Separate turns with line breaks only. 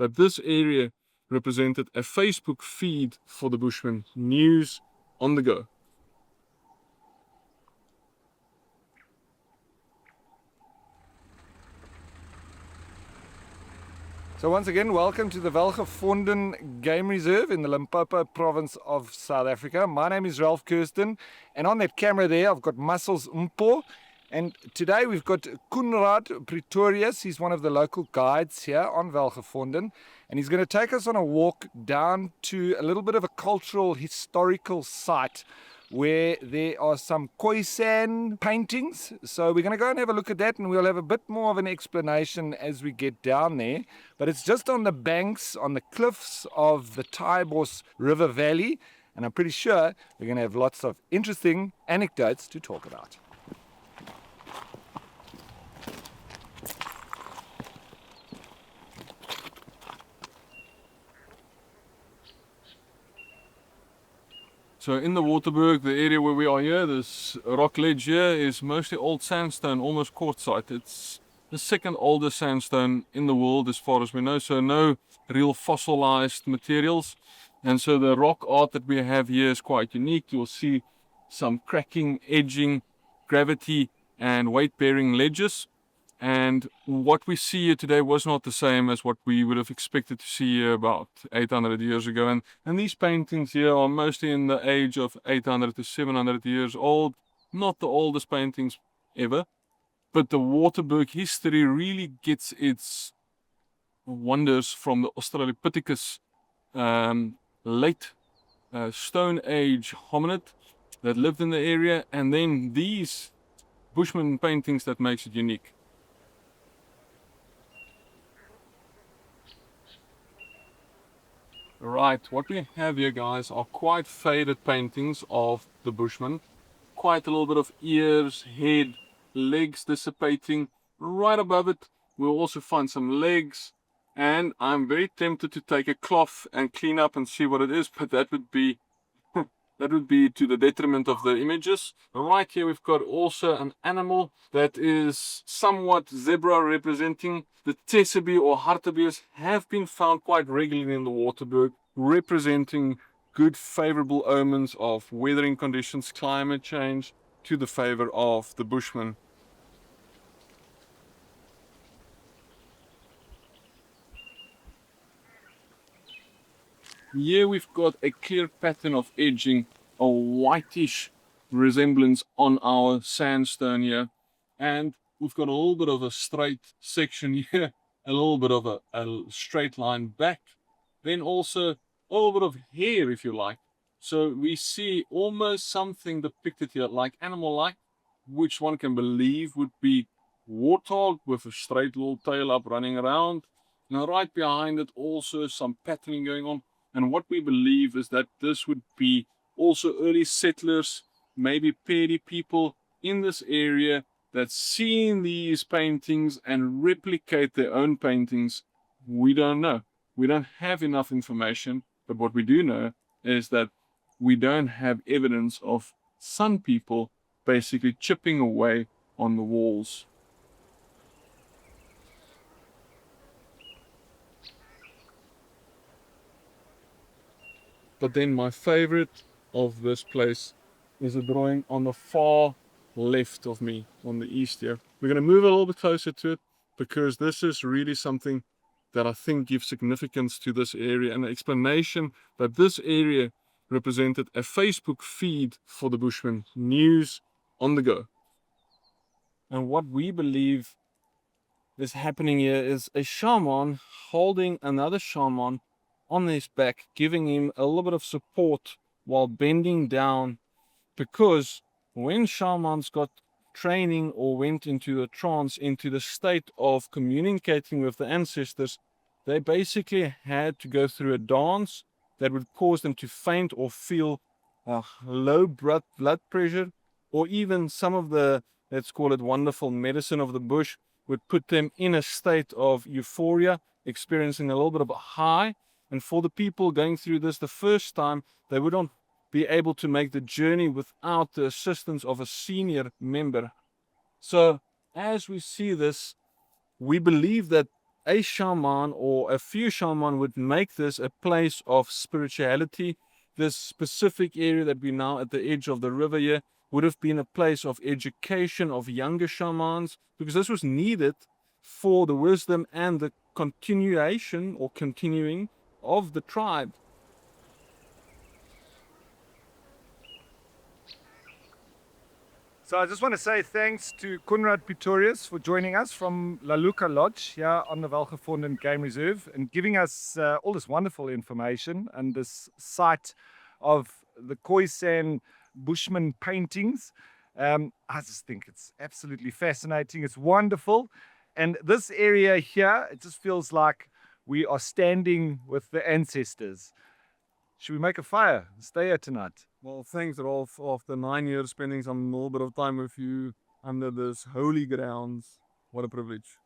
that this area represented a Facebook feed for the Bushman, news on the go.
So once again, welcome to the Welgevonden Game Reserve in the Limpopo province of South Africa. My name is Ralph and on that camera there I've got Ralph and Mpho, and today we've got Conrad Pretorius. He's one of the local guides here on Welgevonden, and he's going to take us on a walk down to a little bit of a cultural historical site where there are some Khoisan paintings. So we're going to go and have a look at that, and we'll have a bit more of an explanation as we get down there. But it's just on the banks, on the cliffs of the Taibos River Valley, and I'm pretty sure we're going to have lots of interesting anecdotes to talk about.
So in the Waterberg, the area where we are here, this rock ledge here is mostly old sandstone, almost quartzite. It's the second oldest sandstone in the world as far as we know, so no real fossilized materials. And so the rock art that we have here is quite unique. You'll see some cracking, edging, gravity and weight-bearing ledges. And what we see here today was not the same as what we would have expected to see here about 800 years ago. And these paintings here are mostly in the age of 800 to 700 years old. Not the oldest paintings ever. But the Waterberg history really gets its wonders from the Australopithecus late Stone Age hominid that lived in the area. And then these Bushman paintings that makes it unique. Right, what we have here, guys, are quite faded paintings of the Bushman. Quite a little bit of ears, head, legs dissipating. Right above it, we'll also find some legs. And I'm very tempted to take a cloth and clean up and see what it is, but that would be to the detriment of the images. Right here we've got also an animal that is somewhat zebra representing. The tsessebe or hartebeest have been found quite regularly in the Waterberg, representing good favorable omens of weathering conditions, climate change, to the favor of the Bushman. Here we've got a clear pattern of edging, a whitish resemblance on our sandstone here, and we've got a little bit of a straight section here, a little bit of a straight line back, then also a little bit of hair, if you like. So we see almost something depicted here like animal-like, which one can believe would be warthog with a straight little tail up running around. Now right behind it also some patterning going on. And what we believe is that this would be also early settlers, maybe Pedi people in this area that seen these paintings and replicate their own paintings. We don't know. We don't have enough information, but what we do know is that we don't have evidence of Sun people basically chipping away on the walls. But then my favorite of this place is a drawing on the far left of me, on the east here. We're going to move a little bit closer to it because this is really something that I think gives significance to this area, and an explanation that this area represented a Facebook feed for the Bushman, news on the go. And what we believe is happening here is a shaman holding another shaman on his back, giving him a little bit of support while bending down, because when shamans got training or went into a trance, into the state of communicating with the ancestors, they basically had to go through a dance that would cause them to faint or feel low blood pressure, or even some of the, let's call it wonderful medicine of the bush, would put them in a state of euphoria, experiencing a little bit of a high. And for the people going through this the first time, they would not be able to make the journey without the assistance of a senior member. So as we see this, we believe that a shaman or a few shaman would make this a place of spirituality. This specific area that we're now at the edge of the river here would have been a place of education of younger shamans, because this was needed for the wisdom and the continuation or continuing of the tribe.
So I just want to say thanks to Conrad Pretorius for joining us from Laluka Lodge here on the Welgevonden Game Reserve and giving us all this wonderful information and this site of the Khoisan Bushman paintings. I just think it's absolutely fascinating. It's wonderful. And this area here, it just feels like we are standing with the ancestors. Should we make a fire? Stay here tonight.
Well, thanks, Rolf. After 9 years spending some little bit of time with you under this holy grounds, what a privilege.